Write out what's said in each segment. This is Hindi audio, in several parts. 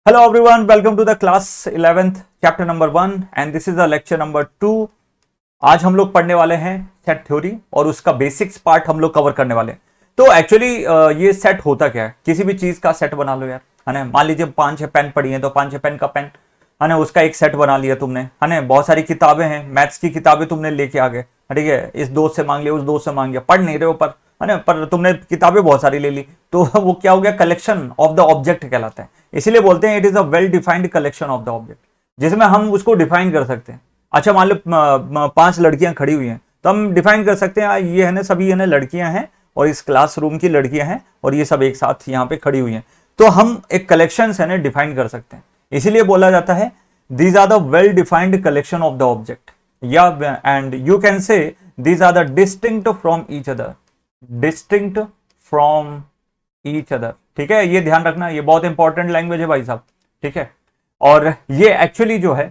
Hello everyone, welcome to the class 11th chapter number 1 and this is the lecture number 2। आज हम लोग पढ़ने वाले हैं सेट थ्योरी और उसका बेसिक्स पार्ट हम लोग कवर करने वाले हैं। तो एक्चुअली ये सेट होता क्या है, किसी भी चीज का सेट बना लो यार, है ना। मान लीजिए 5-6 पेन पड़ी हैं तो 5-6 पेन का पेन, है ना, उसका एक सेट बना लिया तुमने, है ना। बहुत सारी किताबें हैं, मैथ्स की किताबें तुमने लेके आ गए, ठीक है, इस दोस्त से मांग लिया, उस दोस्त से मांग लिया, पढ़ नहीं रहे हो पर, है ना, पर तुमने किताबें बहुत सारी ले ली, तो वो क्या हो गया, कलेक्शन ऑफ द ऑब्जेक्ट कहलाता है। इसीलिए बोलते हैं it is a well defined collection of the object, जिसमें हम उसको डिफाइन कर सकते हैं। अच्छा, मान लो 5 लड़कियां खड़ी हुई हैं तो हम डिफाइन कर सकते हैं ये है ना, सभी है ना लड़कियां हैं और इस क्लासरूम की लड़कियां हैं और ये सब एक साथ यहाँ पे खड़ी हुई हैं, तो हम एक कलेक्शन है ना डिफाइन कर सकते हैं। इसीलिए बोला जाता है these are the well defined collection of the object, yeah, and you can say these are the distinct from each other, distinct from each other। ठीक है, ये ध्यान रखना, ये बहुत इंपॉर्टेंट लैंग्वेज है भाई साहब, ठीक है। और ये एक्चुअली जो है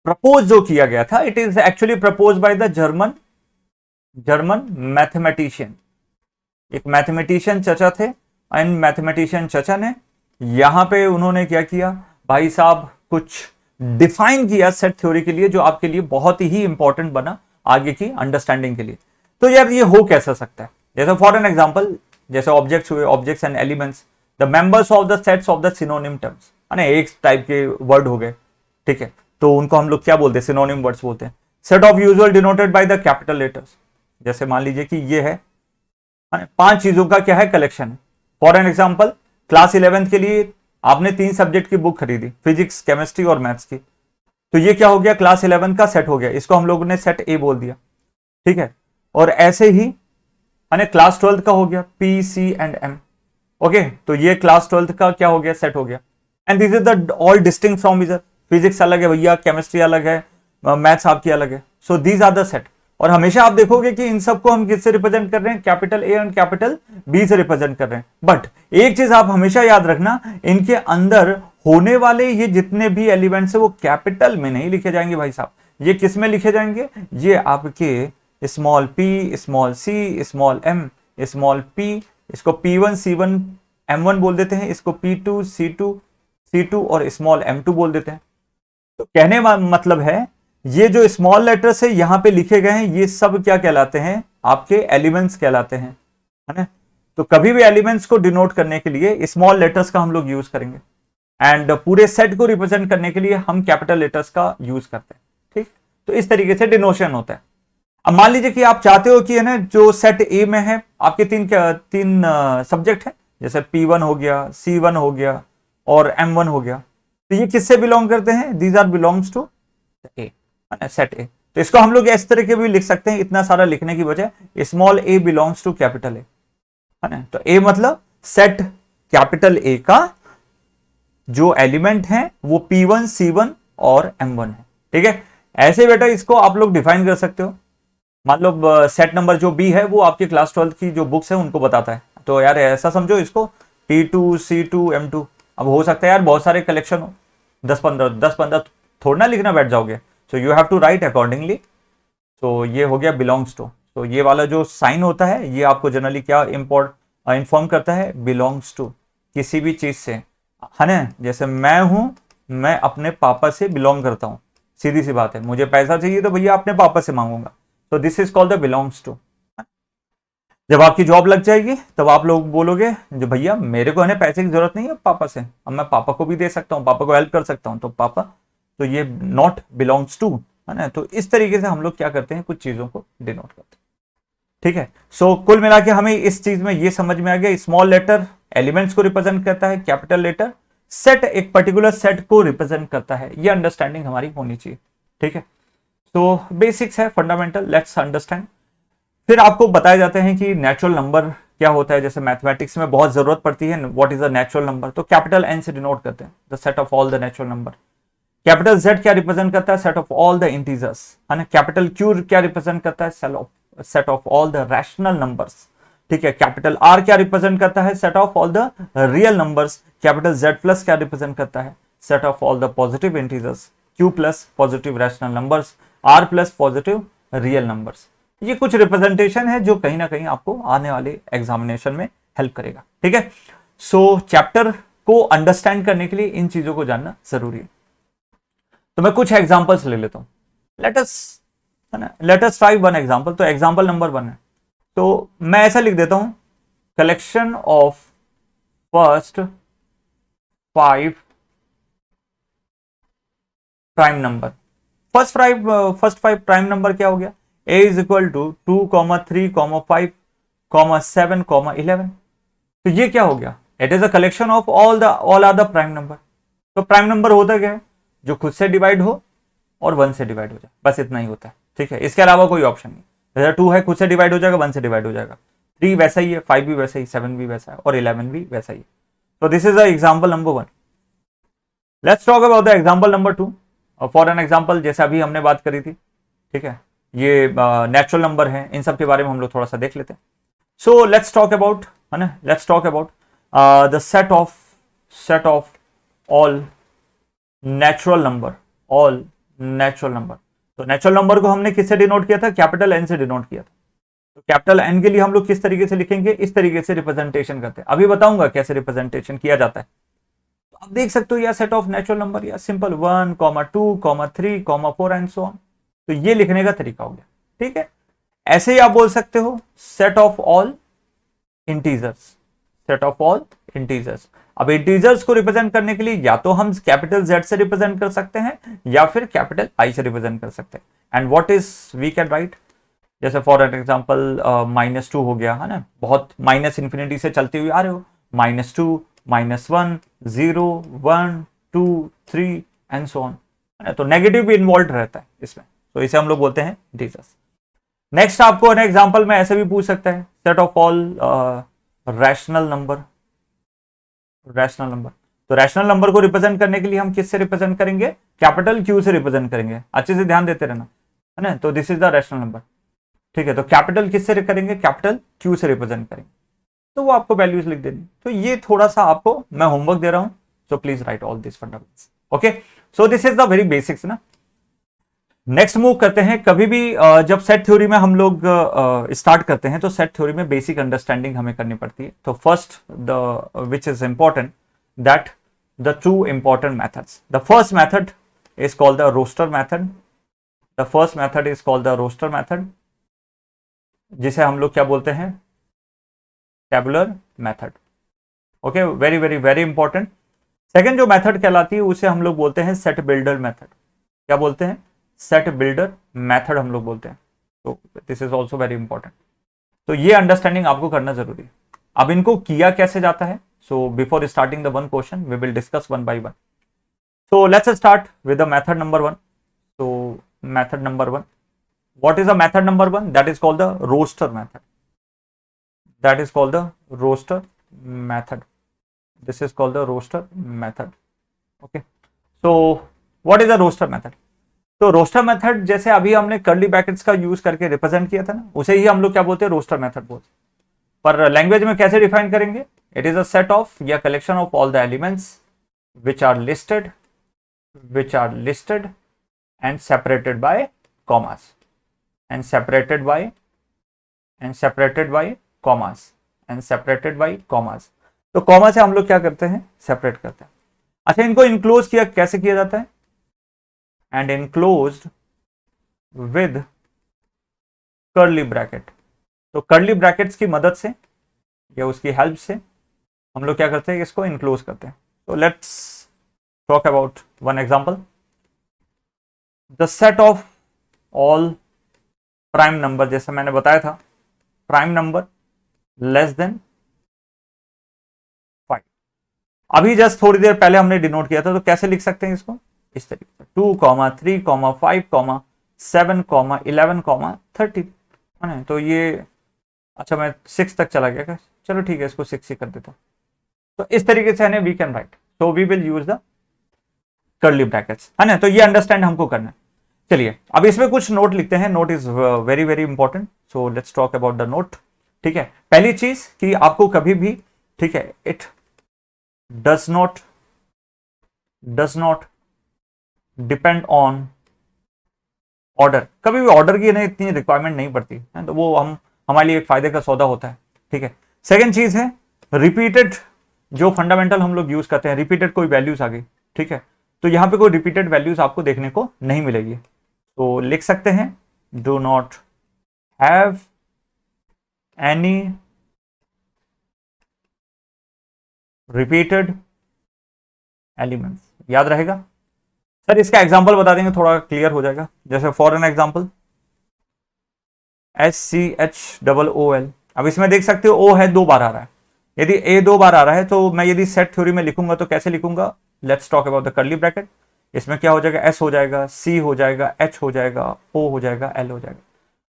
प्रपोज जो किया गया था, it is actually propose by the German mathematician. एक मैथमेटिशियन चचा थे एंड मैथमेटिशियन चचा ने यहां पे उन्होंने क्या किया भाई साहब, कुछ डिफाइन किया सेट थ्योरी के लिए, जो आपके लिए बहुत ही इंपॉर्टेंट बना आगे की अंडरस्टैंडिंग के लिए। तो यार ये हो कैसा सकता है, जैसे फॉर एन एग्जांपल, जैसे ऑब्जेक्ट्स हुए, objects and elements, the members of the sets of the synonym terms, है ना, एक टाइप के वर्ड हो गए, ठीक है, तो उनको हम लोग क्या बोलते हैं, सिनोनिम वर्ड्स बोलते हैं। Set of usual denoted by the capital letters, जैसे मान लीजिए कि ये है 5 चीजों का क्या है, कलेक्शन है। For an example, class 11th के लिए आपने 3 सब्जेक्ट की बुक खरीदी, फिजिक्स, केमिस्ट्री और मैथ्स की, तो ये क्या हो गया, क्लास 11 का सेट हो गया, इसको हम लोगों ने सेट ए बोल दिया, ठीक है। और ऐसे ही क्लास 12th का हो गया, P, C and M, okay, तो ये क्लास 12th का क्या हो गया, सेट हो गया। And this is the all distinct from इधर, फिजिक्स अलग है भैया, केमिस्ट्री अलग है, मैथ्स आपकी अलग है, so these are the set. और हमेशा आप देखोगे कि इन सबको हम किससे रिप्रेजेंट कर रहे हैं, capital A and capital B से रिप्रेजेंट कर रहे हैं। बट एक चीज आप हमेशा याद रखना, इनके अंदर होने वाले ये जितने भी एलिमेंट्स है वो कैपिटल में नहीं लिखे जाएंगे भाई साहब, ये किस में लिखे जाएंगे, ये आपके small P, small C, small M, small P, इसको P1 C1 M1 बोल देते हैं, इसको P2 C2 और स्मॉल M2 बोल देते हैं। तो कहने का मतलब है ये जो स्मॉल लेटर्स है यहां पे लिखे गए हैं, ये सब क्या कहलाते हैं, आपके एलिमेंट्स कहलाते हैं, है ना। तो कभी भी एलिमेंट्स को डिनोट करने के लिए स्मॉल लेटर्स का हम लोग यूज करेंगे, एंड पूरे सेट को रिप्रेजेंट करने के लिए हम कैपिटल लेटर्स का यूज करते हैं, ठीक। तो इस तरीके से डिनोशन होता है। अब मान लीजिए कि आप चाहते हो कि है ना, जो सेट ए में है आपके तीन सब्जेक्ट है, जैसे P1 हो गया, C1 हो गया और M1 हो गया, तो ये किससे बिलोंग करते हैं, these are belongs to A, set A. तो इसको हम लोग इस तरह के भी लिख सकते हैं, इतना सारा लिखने की बजाय small a belongs to capital A, है ना। तो ए मतलब सेट कैपिटल ए का जो एलिमेंट है वो P1 C1 और M1 है, ठीक है। ऐसे बेटा इसको आप लोग डिफाइन कर सकते हो। मान लो सेट नंबर जो बी है वो आपके क्लास 12th की जो बुक्स है उनको बताता है, तो यार ऐसा समझो इसको P2 C2 M2। अब हो सकता है यार बहुत सारे कलेक्शन हो, 10-15 थोड़ा ना लिखना बैठ जाओगे, so you have to write accordingly. तो ये हो गया बिलोंग्स टू, तो ये वाला जो साइन होता है ये आपको जनरली क्या इन्फॉर्म करता है, बिलोंग्स टू किसी भी चीज से, है ना। जैसे मैं हूं, मैं अपने पापा से बिलोंग करता हूं, सीधी सी बात है, मुझे पैसा चाहिए तो भैया अपने पापा से मांगूंगा, तो this is called the belongs to. जब आपकी जॉब लग जाएगी तब आप लोग बोलोगे जो भैया मेरे को है ना पैसे की जरूरत नहीं है पापा से, अब मैं पापा को भी दे सकता हूँ, पापा को हेल्प कर सकता हूँ, तो पापा, तो ये नॉट बिलोंग्स टू, है ना। तो इस तरीके से हम लोग क्या करते हैं, कुछ चीजों को डिनोट करते हैं, ठीक है। सो कुल मिला के हमें इस चीज में ये समझ में आ गया, स्मॉल लेटर एलिमेंट्स को रिप्रेजेंट करता है, कैपिटल लेटर सेट एक पर्टिकुलर सेट को रिप्रेजेंट करता है, ये अंडरस्टैंडिंग हमारी होनी चाहिए, ठीक है। तो बेसिक्स है, फंडामेंटल, लेट्स अंडरस्टैंड। फिर आपको बताए जाते हैं कि नेचुरल नंबर क्या होता है, जैसे मैथमेटिक्स में बहुत जरूरत पड़ती है, what is a natural number, तो कैपिटल एन से डिनोट करते हैं, the set of all the natural number. Capital Z क्या रिप्रेजेंट करता है, set of all the integers, है ना। कैपिटल क्यू क्या रिप्रेजेंट करता है, set of all the rational numbers, ठीक है। कैपिटल आर क्या रिप्रेजेंट करता है, set of all the real numbers. Capital Z plus क्या रिप्रेजेंट करता है, set of all the positive integers. Q plus positive rational numbers, R plus positive real numbers. ये कुछ रिप्रेजेंटेशन है जो कहीं ना कहीं आपको आने वाले एग्जामिनेशन में हेल्प करेगा, ठीक है। सो चैप्टर को अंडरस्टैंड करने के लिए इन चीजों को जानना जरूरी है। तो मैं कुछ एग्जांपल्स ले लेता हूं। Let us try one example. तो एग्जांपल नंबर 1 है, तो मैं ऐसा लिख देता हूं, collection of first 5 prime number. First 5 prime number क्या हो गया, a इज इक्वल टू 2, 3, 5, 7, 11। तो ये क्या हो गया, it is a collection of all are the prime number. तो प्राइम नंबर होता क्या है, जो खुद से डिवाइड हो और 1 से डिवाइड हो जाए, बस इतना ही होता है। ठीक है, इसके अलावा कोई ऑप्शन नहीं। जैसे 2 है, खुद से डिवाइड हो जाएगा, 1 से डिवाइड हो जाएगा। 3 वैसा ही है, 5 भी वैसा ही, 7 भी वैसा है और 11 भी वैसा ही है। तो this is the example number 1। Let's talk about the example number 2। For an example, जैसे अभी हमने बात करी थी, ठीक है, ये नेचुरल नंबर है, इन सब के बारे में हम लोग थोड़ा सा देख लेते हैं। सो लेट्स टॉक अबाउट, है ना, let's talk about the set of all natural number, all natural number. तो नेचुरल नंबर को हमने किससे डिनोट किया था, कैपिटल एन से डिनोट किया था। तो कैपिटल एन के लिए हम लोग किस तरीके से लिखेंगे, इस तरीके से रिप्रेजेंटेशन करते हैं। अभी बताऊंगा कैसे रिप्रेजेंटेशन किया जाता है। तो आप देख सकते हो या सेट ऑफ नेचुरल नंबर या सिंपल 1, 2, 3, 4 एंड सो ऑन। तो ये लिखने का तरीका हो गया। ठीक है, ऐसे ही आप बोल सकते हो set of all integers, set of all integers. अब इंटीजर्स को रिप्रेजेंट करने के लिए या तो हम कैपिटल Z से रिप्रेजेंट कर सकते हैं या फिर कैपिटल I से रिप्रेजेंट कर सकते हैं। And what is we can write, जैसे फॉर एन एग्जांपल -2 हो गया, है ना, बहुत माइनस इंफिनिटी से चलते हुए आ रहे हो, -2, -1, 0, 1, 2, 3 एंड सो ऑन। तो नेगेटिव भी इन्वॉल्व रहता है इसमें, तो इसे हम लोग बोलते हैं इंटीजर्स। नेक्स्ट आपको ना एग्जांपल में ऐसे भी पूछ सकता है, set of all rational number, rational number. तो रैशनल नंबर को रिप्रेजेंट करने के लिए हम किससे रिप्रेजेंट करेंगे, कैपिटल Q से रिप्रेजेंट करेंगे। अच्छे से ध्यान देते रहना, है ना। तो this is the rational number. ठीक है, तो कैपिटल किससे करेंगे, कैपिटल Q से रिप्रेजेंट करेंगे। तो वो आपको वैल्यूज लिख देनी। तो ये थोड़ा सा आपको मैं होमवर्क दे रहा हूं, so please right all this fundamentals. Okay, so this is the very basics ना। नेक्स्ट मूव करते हैं। कभी भी जब सेट थ्योरी में हम लोग स्टार्ट करते हैं तो सेट थ्योरी में बेसिक अंडरस्टैंडिंग हमें करनी पड़ती है। तो first the which is important that the two important methods. The first method is called the roster method. The first method is called the roster method, जिसे हम लोग क्या बोलते हैं, tabular method. Okay, very very very important. Second जो मेथड कहलाती है उसे हम लोग बोलते हैं सेट बिल्डर मेथड। क्या बोलते हैं, सेट बिल्डर मेथड हम लोग बोलते हैं। तो this is also very important. तो ये अंडरस्टैंडिंग आपको करना जरूरी है। अब इनको किया कैसे जाता है, so before starting the one question we will discuss one by one. So let's start with the method number 1। तो method number 1, what is the method number 1? That is called the roster method. That is called the roster method. This is called the roster method. Okay, so what is the roster method? तो रोस्टर मेथड जैसे अभी हमने कर्ली ब्रैकेट्स का यूज करके रिप्रेजेंट किया था ना, उसे ही हम लोग क्या बोलते हैं, रोस्टर मेथड बोलते हैं। पर लैंग्वेज में कैसे डिफाइन करेंगे, it is a set of या collection of all the elements which are listed and separated by commas and separated by commas। तो कॉमा से हम लोग क्या करते हैं, सेपरेट करते हैं। अच्छा, इनको इनक्लोज किया कैसे किया जाता है, and enclosed with curly bracket. तो कर्ली ब्रैकेट्स की मदद से या उसकी हेल्प से हम लोग क्या करते हैं, इसको इनक्लोज करते हैं। तो let's talk about one example. The set of all prime number, जैसे मैंने बताया था, प्राइम नंबर लेस देन 5। अभी जस्ट थोड़ी देर पहले हमने डिनोट किया था, तो कैसे लिख सकते हैं इसको, इस तरीके से 2, 3, 5, 7, 11, 30, है ना। तो ये अच्छा, मैं 6 तक चला गया क्या, चलो ठीक है, इसको 6 ही कर देता हूं। तो इस तरीके से we can write, so we will use the curly brackets, है ना। तो ये अंडरस्टैंड हमको करना है। चलिए अब इसमें कुछ नोट लिखते हैं। Note is very very important, so let's talk about the note. ठीक है, पहली चीज कि आपको कभी भी, ठीक है, it does not depend on order. कभी भी ऑर्डर की ना इतनी रिक्वायरमेंट नहीं पड़ती है, तो वो हमारे लिए एक फायदे का सौदा होता है। ठीक है, सेकेंड चीज है रिपीटेड जो फंडामेंटल हम लोग यूज करते हैं, रिपीटेड कोई वैल्यूज आ गई, ठीक है, तो यहां पे कोई रिपीटेड वैल्यूज आपको देखने को नहीं मिलेगी। तो लिख सकते हैं do not have any repeated elements. याद रहेगा सर, इसका एग्जांपल बता देंगे थोड़ा क्लियर हो जाएगा। जैसे फॉर एन एग्जांपल SCHOOL, अब इसमें देख सकते हो O है 2 बार आ रहा है, यदि A 2 बार आ रहा है तो मैं यदि सेट थ्योरी में लिखूंगा तो कैसे लिखूंगा, let's talk about the curly bracket. इसमें क्या हो जाएगा, S हो जाएगा, C हो जाएगा, H हो जाएगा, O हो जाएगा, L हो जाएगा।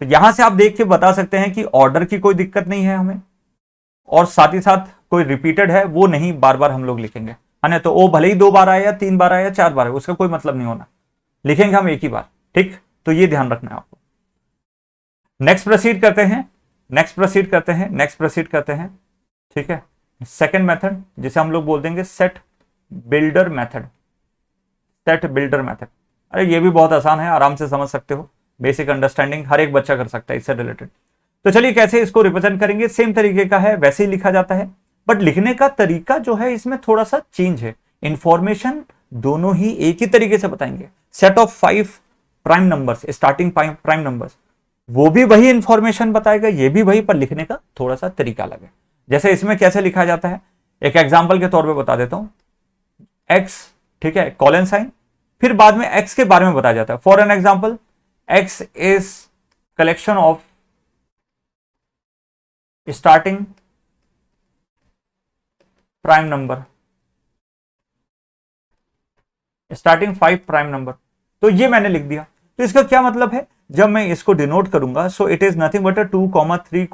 तो यहां से आप देख के बता सकते हैं कि ऑर्डर की कोई दिक्कत नहीं है हमें, और साथ ही साथ कोई रिपीटेड है वो नहीं बार बार हम लोग लिखेंगे, है ना। तो ओ भले ही 2 बार आया या 3 बार आया या 4 बार आया, उसका कोई मतलब नहीं होना, लिखेंगे हम एक ही बार, ठीक। तो ये ध्यान रखना है आपको। नेक्स्ट प्रोसीड करते हैं, नेक्स्ट प्रोसीड करते हैं, नेक्स्ट प्रोसीड करते हैं, ठीक है। सेकंड मेथड जिसे हम लोग बोल देंगे set builder method, set builder method. अरे ये भी बहुत आसान है, आराम से समझ सकते हो, बेसिक अंडरस्टैंडिंग हर एक बच्चा कर सकता है इससे रिलेटेड। तो चलिए कैसे इसको रिप्रेजेंट करेंगे, सेम तरीके का है, वैसे ही लिखा जाता है, बट लिखने का तरीका जो है इसमें थोड़ा सा चेंज है। इंफॉर्मेशन दोनों ही एक ही तरीके से बताएंगे। Set of 5 prime numbers, starting prime numbers, वो भी वही इंफॉर्मेशन बताएगा, ये भी वही, पर लिखने का थोड़ा सा तरीका अलग है। जैसे इसमें कैसे लिखा जाता है, एक एग्जाम्पल के तौर पर बता देता हूं। एक्स, ठीक है, कॉलन साइन, फिर बाद में एक्स के बारे में बताया जाता है। For an example, x is collection of starting prime number, starting 5 prime number. तो ये मैंने लिख दिया। तो इसका क्या मतलब है, जब मैं इसको डिनोट करूंगा, so it is nothing but 2, 3,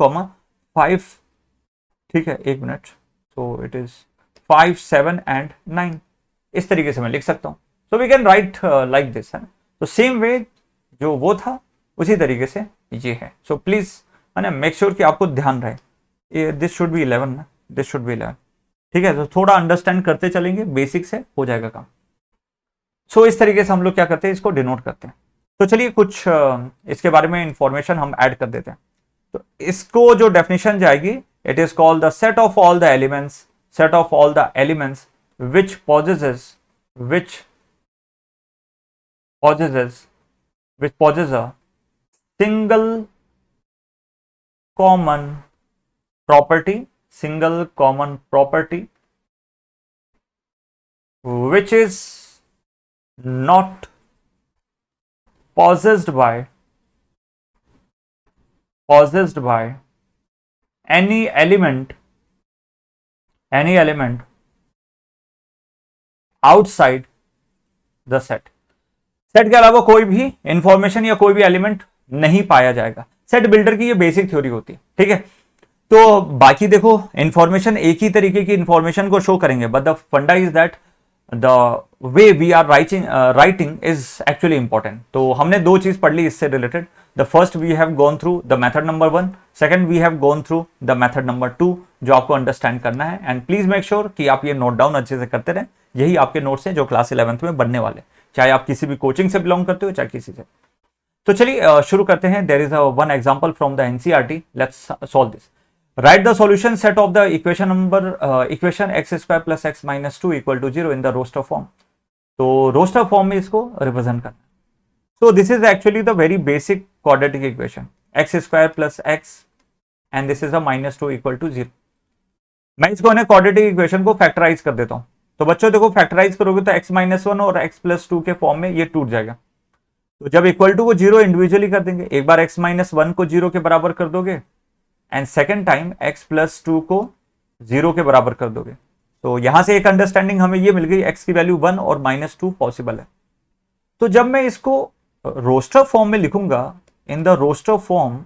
5, ठीक है, एक minute, so it is 5, 7 and 9, इस तरीके से मैं लिख सकता हूं। So we can write like this, है ना। तो सेम वे जो वो था उसी तरीके से ये है। सो प्लीज, है ना, मेक श्योर कि आपको ध्यान रहे, दिस शुड बी 11 ना, दिस शुड बी 11, ठीक है। तो थोड़ा अंडरस्टैंड करते चलेंगे, बेसिक से हो जाएगा काम। सो इस तरीके से हम लोग क्या करते हैं, इसको डिनोट करते हैं। तो चलिए कुछ इसके बारे में इंफॉर्मेशन हम ऐड कर देते हैं। तो इसको जो डेफिनेशन जाएगी, it is called the set of all the elements, set of all the elements which possesses a single common property, single common property which is not possessed by any element outside the set. Set के अलावा कोई भी इंफॉर्मेशन या कोई भी एलिमेंट नहीं पाया जाएगा। सेट बिल्डर की ये बेसिक थ्योरी होती है, ठीक है। तो बाकी देखो, इंफॉर्मेशन एक ही तरीके की इंफॉर्मेशन को शो करेंगे, बट द फंडा is that the way we are writing is actually important. तो हमने 2 चीज पढ़ ली इससे related. The first we have gone through the method number 1, second we have gone through the method number 2, जो आपको अंडरस्टैंड करना है। एंड प्लीज मेक श्योर कि आप ये नोट डाउन अच्छे से करते रहें। यही आपके नोट्स हैं जो क्लास 11th में बनने वाले, चाहे आप किसी भी कोचिंग से बिलोंग करते हो चाहे किसी से। तो चलिए शुरू करते हैं। There is one example from the NCERT, let's solve this. Write the solution set of the equation x square plus x minus 2 equal to 0 in the roster form. तो रोस्टर फॉर्म में इसको रिप्रेजेंट करना। So this is actually the very basic quadratic equation, x square plus x and this is a minus 2 equal to 0। मैं इसको क्वाड्रेटिक इक्वेशन को फैक्टराइज कर देता हूं। तो बच्चों देखो, फैक्टराइज करोगे तो x माइनस 1 और x प्लस 2 के फॉर्म में ये टूट जाएगा। तो जब इक्वल टू को 0 इंडिविजुअली कर देंगे, एक बार x माइनस 1 को 0 के बराबर कर दोगे and second time x plus 2 को 0 के बराबर कर दोगे। तो यहां से एक अंडरस्टैंडिंग हमें ये मिल गई, x की वैल्यू 1 और माइनस 2 पॉसिबल है। तो जब मैं इसको रोस्टर फॉर्म में लिखूंगा, इन द रोस्टर फॉर्म,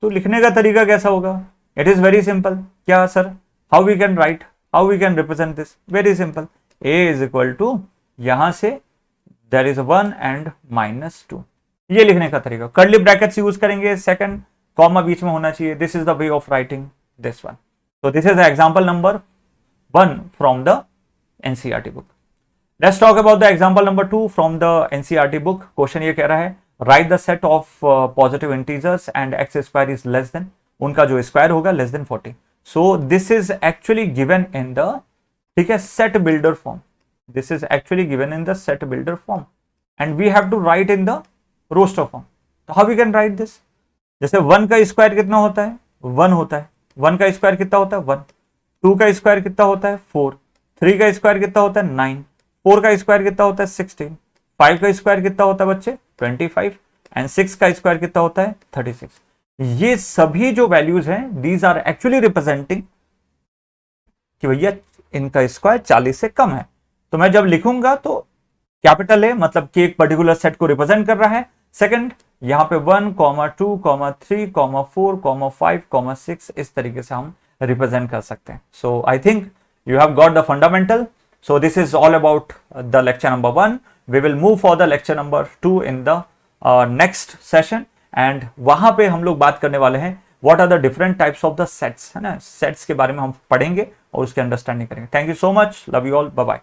तो लिखने का तरीका कैसा होगा? It is very simple. क्या sir, how we can write, how we can represent this? Very simple, a is equal to, यहां से देयर इज 1 एंड माइनस 2, ये लिखने का तरीका। कर्ली ब्रैकेट्स यूज करेंगे, सेकंड कॉमा बीच में होना चाहिए। This is the way of writing this one. तो this is the example number 1 from the NCERT book. Let's talk about the example number 2 from the NCERT book. Question ये कह रहा है, write the set of positive integers and x square is less than, उनका जो स्क्वायर होगा less than 40। So this is actually given in the, ठीक है, set builder form. This is actually given in the set builder form and we have to write in the roster form. तो how we can write this? जैसे 1 का स्क्वायर कितना होता है? 1 होता है. 1 का स्क्वायर कितना होता है? 1. 2 का स्क्वायर कितना होता है? 4. 3 का स्क्वायर कितना होता है? 9. 4 का स्क्वायर कितना होता है? 16. 5 का स्क्वायर कितना होता है बच्चे? 25. एंड 6 का स्क्वायर कितना होता है? 36. ये सभी जो वैल्यूज हैं, दीज आर एक्चुअली रिप्रेजेंटिंग कि भैया इनका स्क्वायर 40 से कम है. तो मैं जब लिखूंगा तो कैपिटल है, मतलब कि एक पर्टिकुलर सेट को रिप्रेजेंट कर रहा है. सेकंड, यहां पे 1, 2, 3, 4, 5, 6 इस तरीके से हम रिप्रेजेंट कर सकते हैं. So I think you have got the fundamental. So this is all about the lecture number 1. We will move for the lecture number 2 in the next session, and वहां पे हम लोग बात करने वाले हैं what are the different types of the sets, है ना. सेट्स के बारे में हम पढ़ेंगे और उसकी अंडरस्टैंडिंग करेंगे. Thank you so much, love you all, bye bye.